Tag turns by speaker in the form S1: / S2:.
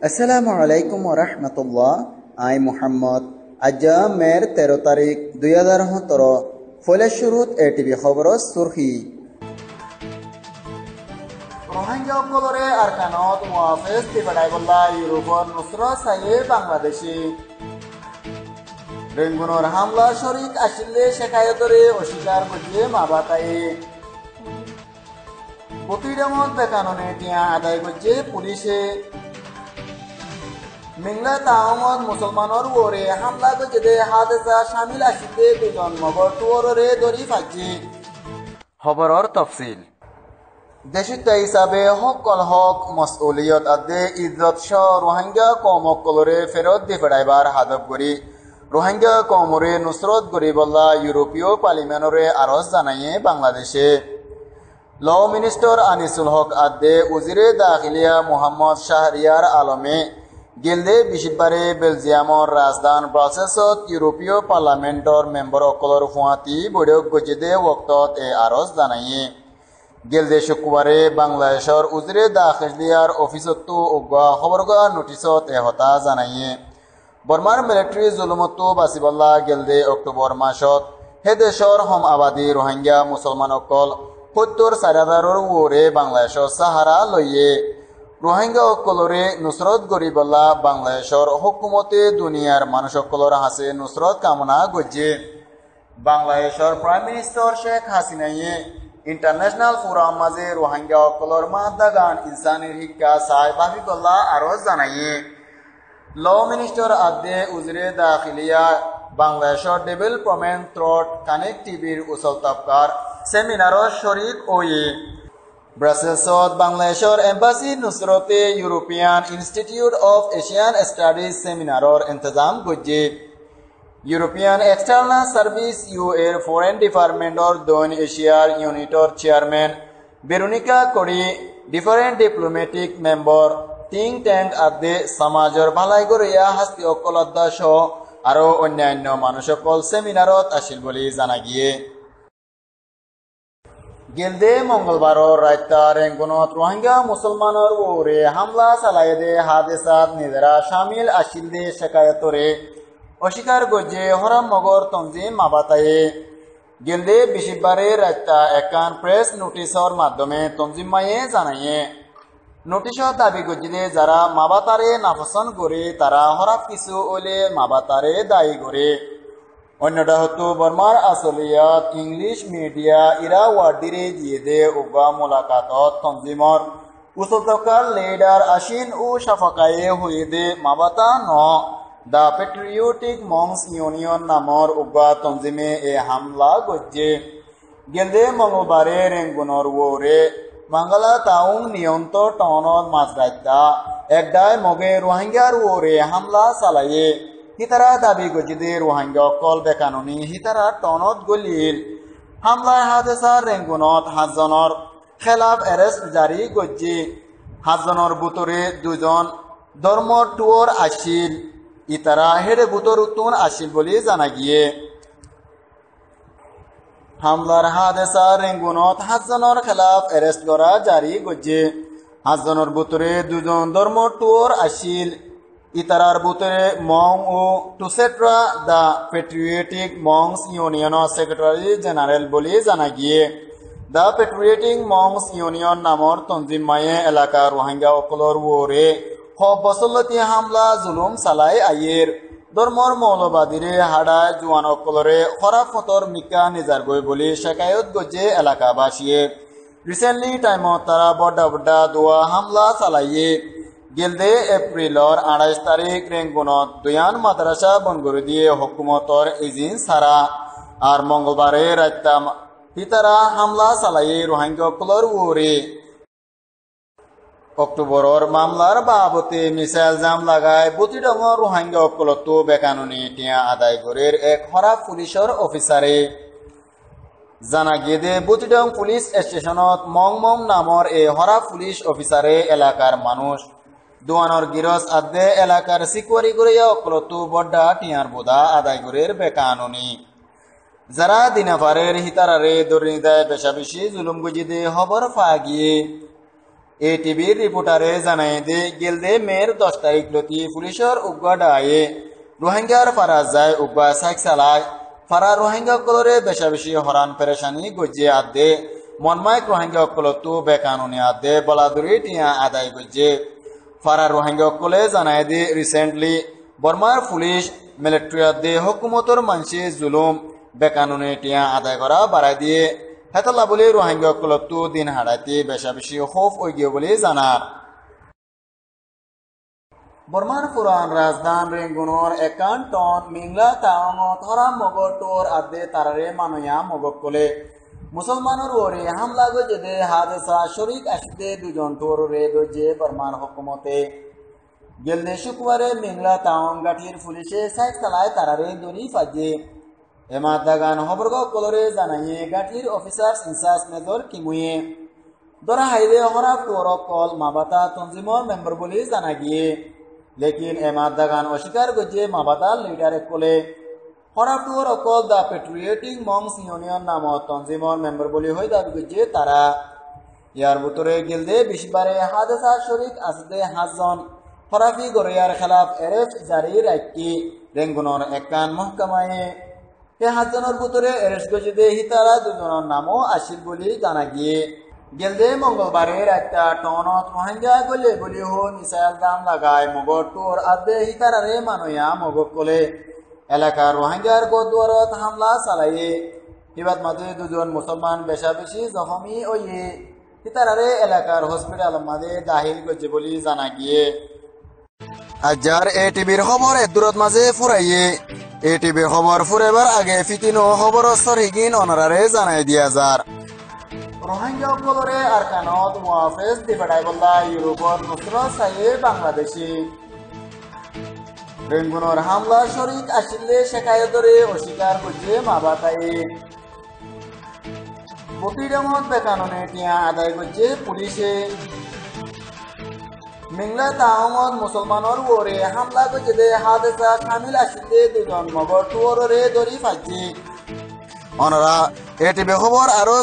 S1: আসসালামু আলাইকুম ওরহমতুল্লাহ। আই মোহাম্মদ আজ্জা মের 13 তারিখ 2017 ফলে শুরুত এটিভি খবর সুরখি রোহিঙ্গা কলরে আরকানত মুআফিজ তিবাড়াই বল্লা ইউরোপর নুসরা সাইয়ে বাংলাদেশি রেঙ্গুনর হামলা শরিক আসিলে শেখায়তরে অস্বীকার করছে মা বাতাই বতিরামত বেকাননে টিয়া আদায় করছে পুলিশে মিংলা তাহমদ মুসলমানর ওরে হামলা করছে হাদেসা শামিল আসিতে দুজন মগর টুয়রে দরি ফাজি খবরর তফসিল দেশিত হিসাবে হকল হক মসউলিয়ত আদে ইজ্জত শাহ রোহিঙ্গা কমক কলরে ফেরত দি ফেরাইবার হাদব করি রোহিঙ্গা কমরে নুসরত গরিবল্লা ইউরোপীয় পার্লিমেন্টরে আরজ জানাইয়ে বাংলাদেশে ল মিনিস্টার আনিসুল হক আদে উজিরে দাখিলিয়া মোহাম্মদ শাহরিয়ার আলমে গিলদে বিশিবারে বেলজিয়ামর রাজধান ব্রাসেলসত ইউরোপীয় পার্লামেন্টর মেম্বার অকলর ফুয়াতি বৈঠক গজিদে ওক্তত এ আরজ জানাইয়ে গেলদে শুক্রবারে বাংলাদেশর উজিরে দাখিলিয়ার অফিসত উগা খবরগা নোটিসত এ হতা জানাইয়ে বর্মার মিলিটারি জুলুমতো বাসিবল্লা গেলদে অক্টোবর মাসত হে দেশর হম আবাদী রোহিঙ্গা মুসলমান অকল ৭০,০০০ ওরে বাংলাদেশর সাহারা লইয়ে রোহিঙ্গা অকলরে নুসরত গরিবল্লা বাংলাদেশর হুকুমতে দুনিয়ার মানুষ অকলর হাসে নুসরত কামনা গজ্জে বাংলাদেশর প্রাইম মিনিস্টার শেখ হাসিনাইয়ে ইন্টারন্যাশনাল ফোরাম মাঝে রোহিঙ্গা অকলর মাহাদাগান ইনসানের শিক্ষা চাই ভাবিবল্লা আরো জানাইয়ে ল মিনিস্টার আদে উজরে দাখিলিয়া বাংলাদেশর ডেভেলপমেন্ট থ্রট কানেক্টিভির উসল তবকার সেমিনারর শরিক ওয়ে ব্রাসেলসত বাংলাদেশর এম্বাসি নুসরতে European Institute of Asian Studies সেমিনারর ইন্তজাম গজ্জে ইউরোপিয়ান এক্সটার্নাল সার্ভিস ইউ এর ফরেন ডিপার্টমেন্টর দৈন এশিয়ার ইউনিটর চেয়ারম্যান বেরোনিকা করি different diplomatic member think tank আদে সমাজর ভালাই গরিয়া হাস্তি অকলদ্দা সহ আরো অন্যান্য মানুষ সকল সেমিনারত আসিল বলে জানা গিয়ে গেলদে মঙ্গলবারর রাইতা রেঙ্গুনত রোহিঙ্গা মুসলমানর ওরে হামলা চালাইদে হাদেসাত নিজেরা শামিল আসিল দে শেখায়তরে অস্বীকার গজ্জে হরাম মগর তঞ্জিম মাবাতায়ে গেলদে বিশিবারে রাইতা একান প্রেস নোটিসর মাধ্যমে তঞ্জিম মায়ে জানাইয়ে নোটিশত দাবি গজ্জিদে যারা মাবাতারে নাপসন্দ করে তারা হরাপ কিছু ওলে মাবাতারে দায়ী করে অন্যটা হতো বর্মার আসলিয়াত ইংলিশ মিডিয়া ইরা ওয়ার্ডিরে দিয়ে দে উগা মোলাকাতত তঞ্জিমর উসলতকার লিডার আসিন ও সাফাকায়ে হয়ে দে মাবাতা ন দ্য পেট্রিয়টিক মংস ইউনিয়ন নামর উগা তঞ্জিমে এ হামলা গজ্জে গেলদে মঙ্গলবারে রেঙ্গুনর ওরে বাংলা টাউন নিয়ন্ত টাউনত মাঝরাইতা একদায় মগে রোহিঙ্গার ওরে হামলা চালাইয়ে হিতারা দাবি গজিদে রোহিঙ্গা অকল বেকানুনি হিতারা টনত গলিল হামলায় হাদেসার রেঙ্গুনত ৭ জনের খেলাফ এরেস্ট জারি গজ্জি ৭ জনের বুতরে ২ জন ধর্ম টুয়র আসিল ইতারা হেডে বুতর উত্তন আসিল বলে জানা গিয়ে হামলার হাদেসার রেঙ্গুনত ৭ জনের খেলাফ এরেস্ট করা জারি গজ্জি ৭ জনের বুতরে ২ জন ধর্ম টুয়র আসিল ইতারার বুতরে মং ও টুসেট্রা দ্য পেট্রিয়টিক মংস ইউনিয়নের সেক্রেটারি জেনারেল বলে জানা গিয়ে দ্য পেট্রিয়টিক মংস ইউনিয়ন নামর তঞ্জিম মায়ে এলাকা রোহিঙ্গা অকলর ওরে বছরলতি হামলা জুলুম চালাই আইয়ের ধর্মর মৌলবাদীরে হাড়ায় জোয়ান অকলরে খরাফতর মিকা নিজার গই বলে শেখায়ত গজে এলাকাবাসীয়ে রিসেন্টলি টাইমত তারা বড্ডা বড্ডা দোয়া হামলা চালাইয়ে গেলদে এপ্রিলর ২৮ তারিখ রেঙ্গুনত দুয়ান মাদ্রাসা বন্ধ করে দিয়ে হুকুমতর ইজিন সারা আর মঙ্গলবারে রাত্তা হিতারা হামলা চালাইয়ে রোহিঙ্গা অকলর ওরে অক্টোবরর মামলার বাবতে মিসাইল জাম লাগায় বতিডঙর রোহিঙ্গা অকলতো বেকানুনি টিয়া আদায় করের এক হরাপ পুলিশের অফিসারে জানা গিয়ে দে বতিডং পুলিশ স্টেশনত মং নামর এ হরাপ পুলিশ অফিসারে এলাকার মানুষ দোয়ানোর গিরস আদে এলাকার সিকুয়ারি করিয়া অকলতো বড্ডা টিয়ার বোধা আদায় করের বেকানুনি যারা দিনাফারের হিতারারে দরিদায় বেশা বেশি জুলুম গুজিদে খবর পা গিয়ে এটিভির রিপোর্টারে জানায় যে গেলদে মের 10 তারিখ লতি পুলিশের উগ্র ডায়ে রোহিঙ্গার ফারাজ যায় উগ্র সাইক চালায় ফারা রোহিঙ্গা কলরে বেশা বেশি হরান পেরেশানি গজ্জে আদে মনমাইক রোহিঙ্গা কলতো বেকানুনি আদে বলাদুরি টিয়া আদায় গজ্জে ফারা রোহিঙ্গা কলে জানায় যে রিসেন্টলি বর্মার পুলিশ মিলিটারি আদে হুকুমতর মানসি জুলুম বেকানুনি টিয়া আদায় করা বাড়াই দিয়ে হেতলা বলে রোহিঙ্গা কলতো দিন হারাইতে বেশা বেশি খৌফ হয়ে গিয়ে বলে জানার বর্মার পুরান রাজধান রেঙ্গুনর একান টন মিংলা তাওয়াঙত হরাম মগর টোর আদে তারারে মানয়া মগক কলে মুসলমানের ওরে হামলা গজেদে হাদেসা শরিক আসতে দুজন টোর রে দজে বর্মার হুকুমতে গেলদে শুক্রবারে মিংলা তাওয়াং গাঠির পুলিশে সাইক চালায় তারারে দড়ি ফাজে Emad Dagan হবরগ কলরে জানাইয়ে গাঠির officers in charge major কিমুয়ে দরা হাইদে হরাব টোর কল মাবাতা তঞ্জিমর মেম্বার বলে জানা গিয়ে লেকিন এমাদ দাগান অস্বীকার গজে মাবাতাল লিডারে কোলে হরাবটুর অকল দ্য পেট্রিয়টিক মংস ইউনিয়ন নামত তঞ্জিমর মেম্বার বলি হয়ে দাবি গজে তারা ইয়ার ভিতরে গেলদে বিশবারে হাদেসা শরিক আসদে 5 জন হরাফি গরিয়ার খেলাফ এরেস্ট জারি রাখি রেঙ্গুনর একান মহকামায়ে এ 5 জনের ভিতরে এরেস্ট গজে হিতারা 2 জনের নামও আসিল বলি জানা গিয়ে গেলদে মঙ্গলবারের একটা টনত রোহিঙ্গা গলে বলি হো মিসাইল দাম লাগায় মগর টোর আদে হিতারারে মানয়া মগক কলে এলাকার রোহিঙ্গার গোদুয়ারত হামলা চালাইয়ে হিবাত মাঝে 2 জন মুসলমান বেশা বেশি জখমি হইয়ে হিতারারে এলাকার হসপিটাল মাঝে দাখিল করছে বলি জানা গিয়ে আজার এটিভির খবর দূরত মাঝে ফুরাইয়ে এটিভির খবর ফুরাইবার আগে ফিতিনো খবর সরহিগিন অনারারে জানাই দিয়া যার রোহিঙ্গা কলরে আরকানত মুহাফেজ দিবাডাইবল্লা ইউরোপর নুসরত সাইয়ে বাংলাদেশি রেঙ্গুনর হামলা শরিক আসিলে শেখায়তরে অস্বীকার করছে মাবাতাই বকিরমত বেকাননে টিয়া আদায় করছে পুলিশে মিংলা তাওয়াঙত মুসলমানের ওরে হামলা করছে দে হাদেসা শামিল আসিলে 2 জন মগর টুয়রে দড়ি ফাজছে অনরা এটিভি খবর আরো